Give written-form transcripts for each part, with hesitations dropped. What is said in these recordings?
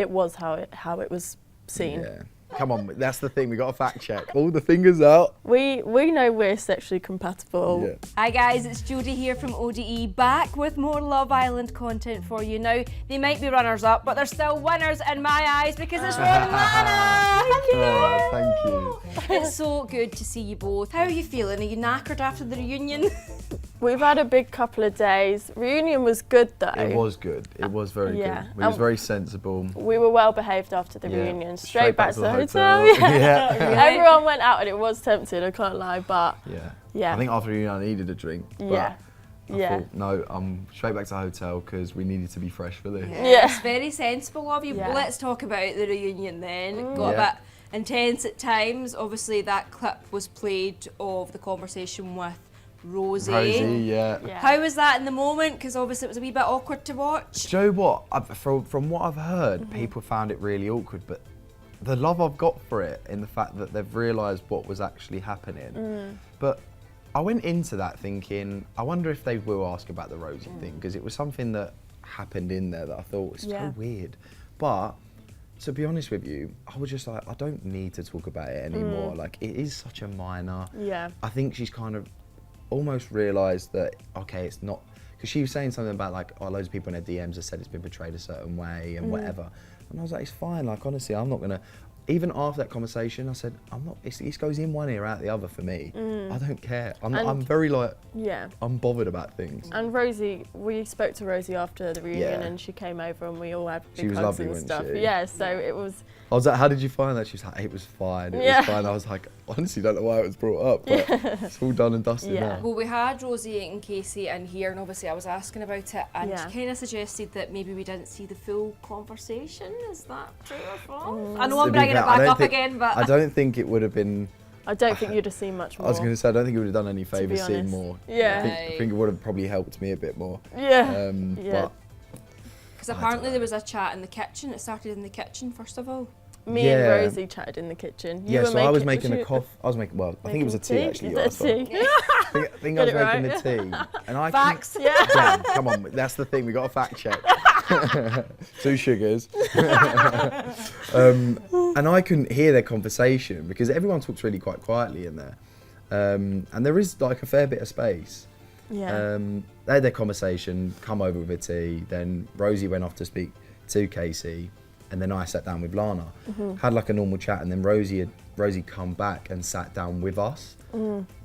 it was how it was seen. Yeah. Come on, that's the thing, we got to fact check. All the fingers out. We know we're sexually compatible. Yeah. Hi guys, it's Jodie here from ODE, back with more Love Island content for you. Now, they might be runners up, but they're still winners in my eyes because it's Ron and Lana. Oh, thank you. It's so good to see you both. How are you feeling? Are you knackered after the reunion? We've had a big couple of days. Reunion was good though. It was good. It was very good. It was very sensible. We were well behaved after the reunion. Straight back to the hotel. Yeah. Everyone went out and it was tempting, I can't lie, but Yeah. I think after the reunion I needed a drink. But I thought, no, I'm straight back to the hotel because we needed to be fresh for this. Yeah. It's very sensible of you. Yeah. Let's talk about the reunion then. Got a bit intense at times. Obviously that clip was played of the conversation with Rosie. Yeah. How was that in the moment? Because obviously it was a wee bit awkward to watch. Do you know what? From what I've heard, people found it really awkward, but the love I've got for it in the fact that they've realised what was actually happening. But I went into that thinking, I wonder if they will ask about the Rosie thing, because it was something that happened in there that I thought was so weird. But to be honest with you, I was just like, I don't need to talk about it anymore. Like, it is such a minor. Yeah. I think she's kind of almost realised that, okay, it's not, because she was saying something about like, oh, loads of people in her DMs have said it's been portrayed a certain way and whatever. And I was like, it's fine, like honestly, I'm not gonna, even after that conversation, I said, I'm not, it goes in one ear, out the other for me. I don't care. I'm very like, I'm bothered about things. And Rosie, we spoke to Rosie after the reunion and she came over and we all had big hugs and stuff. She? Yeah, so it was. I was like, how did you find that? She was like, it was fine, it was fine. I was like, honestly, don't know why it was brought up, but it's all done and dusted now. Well, we had Rosie and Casey in here, and obviously I was asking about it, and she kind of suggested that maybe we didn't see the full conversation. Is that true or false? I know I'm bringing it back up again, but I don't think it would have been. I don't think you'd have seen much more. I was going to say, I don't think it would have done any favours seeing more. Yeah. I think it would have probably helped me a bit more. Yeah. Because apparently there was a chat in the kitchen. It started in the kitchen first of all. Me and Rosie chatted in the kitchen. So I was making a coffee. I think it was a tea actually. Is it a tea? I think I was making the tea. And I Facts. Come on, that's the thing, we got to fact check. 2 sugars. And I couldn't hear their conversation because everyone talks really quite quietly in there. And there is like a fair bit of space. Yeah. They had their conversation, come over with a tea, then Rosie went off to speak to Casey, and then I sat down with Lana, had like a normal chat, and then Rosie come back and sat down with us.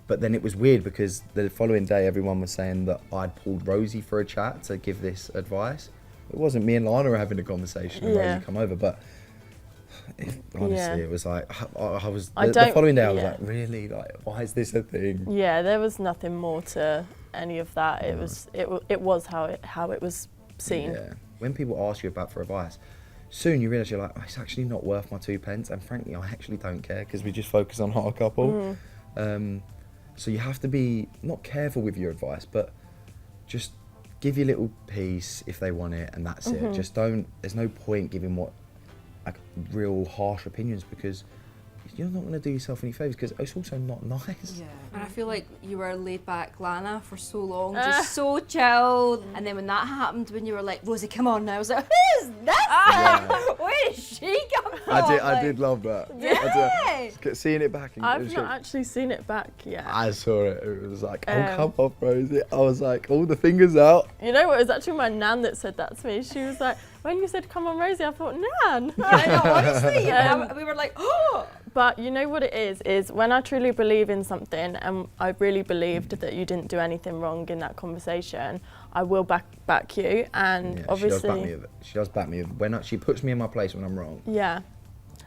But then it was weird because the following day everyone was saying that I'd pulled Rosie for a chat to give this advice. It wasn't. Me and Lana were having a conversation and Rosie come over, but honestly it was like, the following day I was like, really? Like, why is this a thing? Yeah, there was nothing more to any of that. It was how it was seen. Yeah. When people ask you for advice, soon you realise you're like, oh, it's actually not worth my 2 pence, and frankly I actually don't care because we just focus on our couple. So you have to be not careful with your advice, but just give your little piece if they want it, and that's it. Just don't, there's no point giving like real harsh opinions because you're not going to do yourself any favours because it's also not nice. Yeah. And I feel like you were laid back Lana for so long, just so chilled. And then when that happened, when you were like, Rosie, come on now, I was like, who's this? Where did she come from? I did love that. Yeah. Seeing it back. I've not actually seen it back yet. I saw it. It was like, oh, come on, Rosie. I was like, all the fingers out. You know what? It was actually my nan that said that to me. She was like, when you said, come on, Rosie, I thought, Nan. I know, honestly. We were like, oh. But you know what it is when I truly believe in something and I really believed that you didn't do anything wrong in that conversation, I will back you. And obviously she does back me. When she puts me in my place when I'm wrong. Yeah.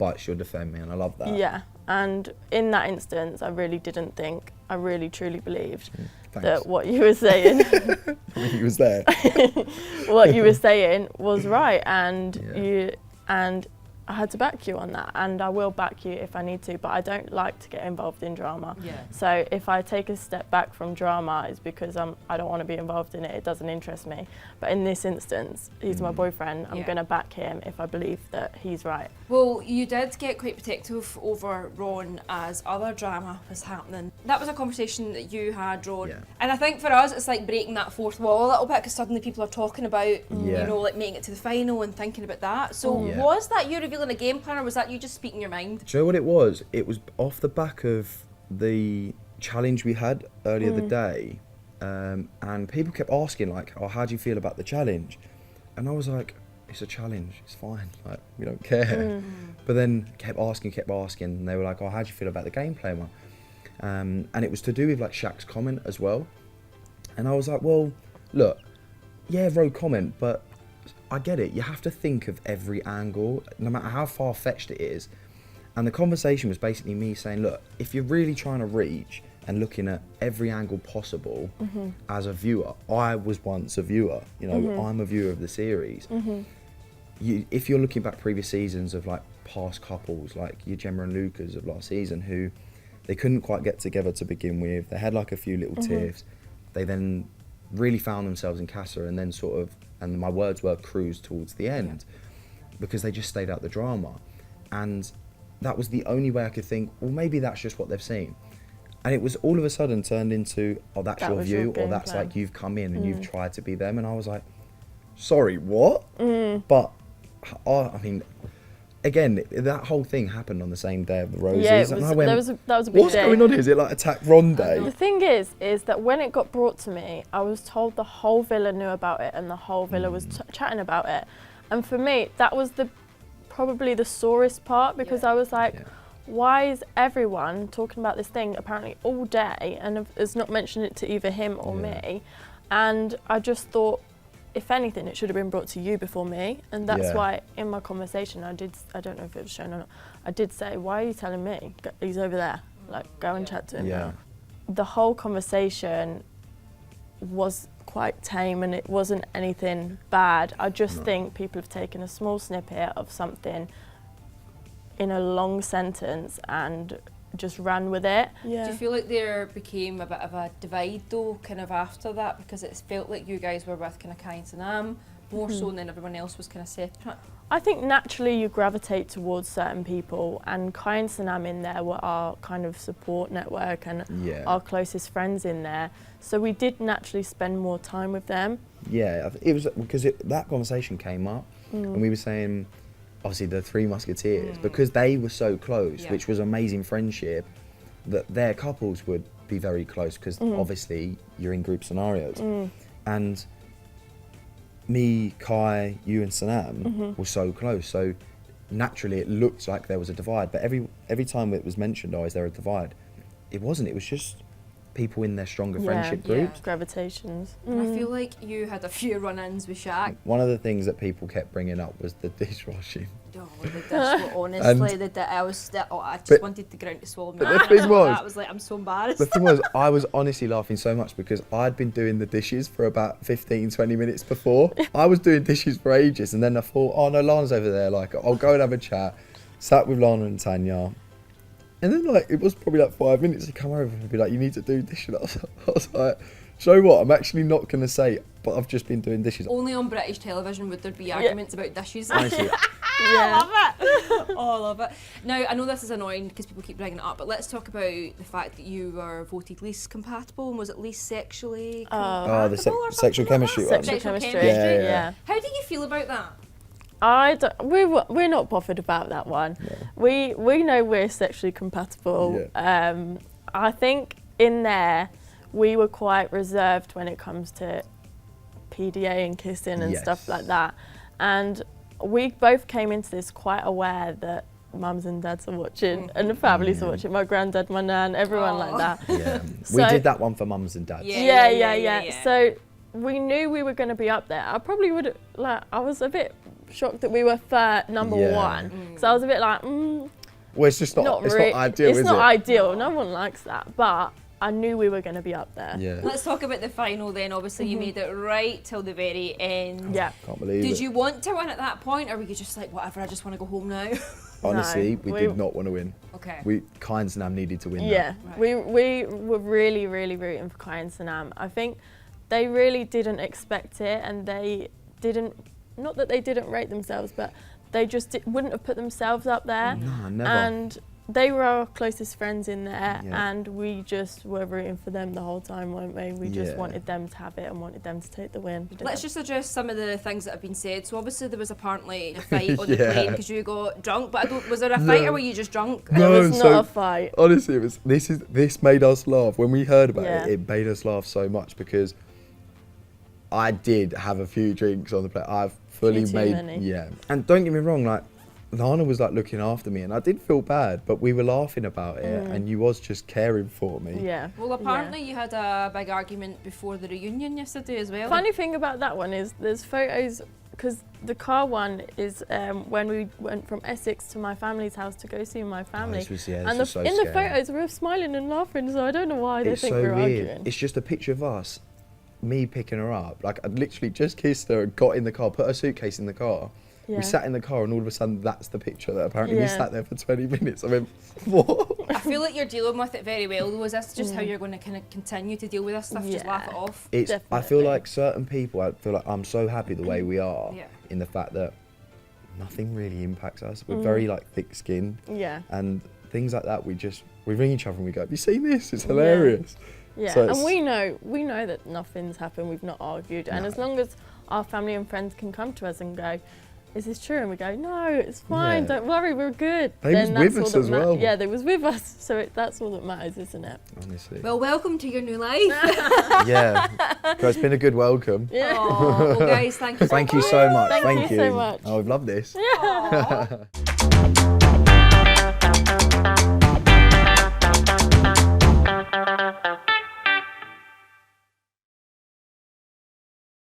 But she'll defend me, and I love that. Yeah. And in that instance, I really didn't think, I really truly believed that what you were saying. I mean, he was there. What you were saying was right, and I had to back you on that, and I will back you if I need to, but I don't like to get involved in drama. Yeah. So if I take a step back from drama, it's because I don't want to be involved in it. It doesn't interest me. But in this instance, he's my boyfriend. I'm going to back him if I believe that he's right. Well, you did get quite protective over Ron as other drama was happening. That was a conversation that you had, Ron. Yeah. And I think for us, it's like breaking that fourth wall a little bit, because suddenly people are talking about, you know, like making it to the final and thinking about that. So was that you revealing a game plan, or was that you just speaking your mind? Do you know what it was? It was off the back of the challenge we had earlier the day, and people kept asking like, "Oh, how do you feel about the challenge?" And I was like, "It's a challenge. It's fine. Like, we don't care." But then kept asking, and they were like, "Oh, how do you feel about the gameplay one?" And it was to do with like Shaq's comment as well. And I was like, "Well, look, yeah, road comment, but I get it. You have to think of every angle, no matter how far-fetched it is." And the conversation was basically me saying, look, if you're really trying to reach and looking at every angle possible as a viewer, I was once a viewer, you know, I'm a viewer of the series. If you're looking back previous seasons of like past couples, like your Gemma and Lucas of last season, who they couldn't quite get together to begin with, they had like a few little tiffs, they then really found themselves in Casa, and then sort of, and my words were, cruise towards the end, because they just stayed out the drama. And that was the only way I could think, well, maybe that's just what they've seen. And it was all of a sudden turned into, oh, that's your view, or that's like you've come in and you've tried to be them. And I was like, sorry, what? But, I mean, again, that whole thing happened on the same day of the roses. Yeah, it was, and I went, that was a big what's day. going on here? Is it like Attack Ron Day? The thing is that when it got brought to me, I was told the whole villa knew about it and the whole villa was chatting about it. And for me, that was probably the sorest part, because I was like, why is everyone talking about this thing apparently all day and has not mentioned it to either him or me? And I just thought, if anything, it should have been brought to you before me. And that's why in my conversation I don't know if it was shown or not, I did say, why are you telling me? He's over there, like, go and chat to him now. The whole conversation was quite tame and it wasn't anything bad. I just think people have taken a small snippet of something in a long sentence and just ran with it. Do you feel like there became a bit of a divide though, kind of after that, because it felt like you guys were with kind of Kai and Sanam more so than everyone else was kind of separate? I think naturally you gravitate towards certain people, and Kai and Sanam in there were our kind of support network and our closest friends in there. So we did naturally spend more time with them. Yeah, it was because that conversation came up and we were saying, obviously the Three Musketeers, because they were so close, which was amazing friendship, that their couples would be very close, because obviously you're in group scenarios. And me, Kai, you and Sanam were so close, so naturally it looked like there was a divide, but every time it was mentioned, oh, is there a divide? It wasn't, it was just people in their stronger friendship groups. Gravitations. I feel like you had a few run-ins with Shaq. One of the things that people kept bringing up was the dishwashing. Oh, the dish, honestly, I just wanted the ground to swallow me. But the thing was, I was like, I'm so embarrassed. The thing was, I was honestly laughing so much because I'd been doing the dishes for about 15, 20 minutes before. I was doing dishes for ages, and then I thought, oh no, Lana's over there, like, I'll go and have a chat. Sat with Lana and Tanya. And then, like, it was probably like 5 minutes to come over and be like, you need to do dishes. I was like, do you know what? I'm actually not going to say, but I've just been doing dishes. Only on British television would there be arguments about dishes. Honestly. I love it. Oh, I love it. Now, I know this is annoying because people keep bringing it up, but let's talk about the fact that you were voted least compatible, and was it least sexually compatible? Oh, the sexual chemistry one. Sexual chemistry. Yeah. How do you feel about that? We're not bothered about that one. No. We know we're sexually compatible. Yeah. I think in there we were quite reserved when it comes to PDA and kissing and stuff like that. And we both came into this quite aware that mums and dads are watching and the families are watching. My granddad, my nan, everyone like that. Yeah. We did that one for mums and dads. Yeah. So we knew we were going to be up there. I probably would, like, I was a bit shocked that we were number one, because I was a bit like, well, it's just not ideal, it's is not it? ideal. No one likes that, but I knew we were going to be up there. Yeah. Let's talk about the final then. Obviously, you made it right till the very end. Yeah. Can't believe it. Did you want to win at that point, or were you just like, whatever, I just want to go home now? Honestly, No, we did not want to win. Okay. Kai and Sanam needed to win. Yeah, Right. we were really, really rooting for Kai and Sanam. I think they really didn't expect it, and they didn't, not that they didn't rate themselves, but they just wouldn't have put themselves up there. No, never. And they were our closest friends in there, Yeah. and we just were rooting for them the whole time, weren't we? We just Yeah. wanted them to have it and wanted them to take the win. Let's just address some of the things that have been said. So obviously there was apparently a fight on the Yeah. plane because you got drunk, but was there a fight or were you just drunk? It No, was so- not a fight. Honestly, it was. This made us laugh when we heard about Yeah. it. It made us laugh so much because I did have a few drinks on the plane. I've fully Too made. many. Yeah, and don't get me wrong, like Lana was like looking after me, and I did feel bad, but we were laughing about it, and you was just caring for me. Yeah. Well, apparently you had a big argument before the reunion yesterday as well. Funny thing about that one is there's photos, because the car one is when we went from Essex to my family's house to go see my family. This was, yeah, and this was so in the scary. photos we were smiling and laughing, so I don't know why they It's think so we're weird. arguing. It's just a picture of us, me picking her up. Like I'd literally just kissed her and got in the car, put her suitcase in the car. Yeah. We sat in the car and all of a sudden that's the picture that apparently we Yeah. sat there for 20 minutes. I went, what? I feel like you're dealing with it very well though. Is this just how you're going to kind of continue to deal with this stuff? Just laugh it Yeah. off? I feel Definitely. like certain people, I feel like I'm so happy the way we are Yeah. in the fact that nothing really impacts us. We're very like thick skinned Yeah. and things like that. We ring each other and we go, have you seen this? It's hilarious. Yeah, So and it's- we know that nothing's happened. We've not argued, and as long as our family and friends can come to us and go, "Is this true?" and we go, "No, it's fine. Yeah. Don't worry, we're good." They was with us as well. Yeah, they was with us, so that's all that matters, isn't it? Honestly. Well, welcome to your new life. Yeah. So it's been a good welcome. Yeah. Oh, well, guys, thank you. Thank you so much. Thank you so much. Oh, I've loved this. Aw.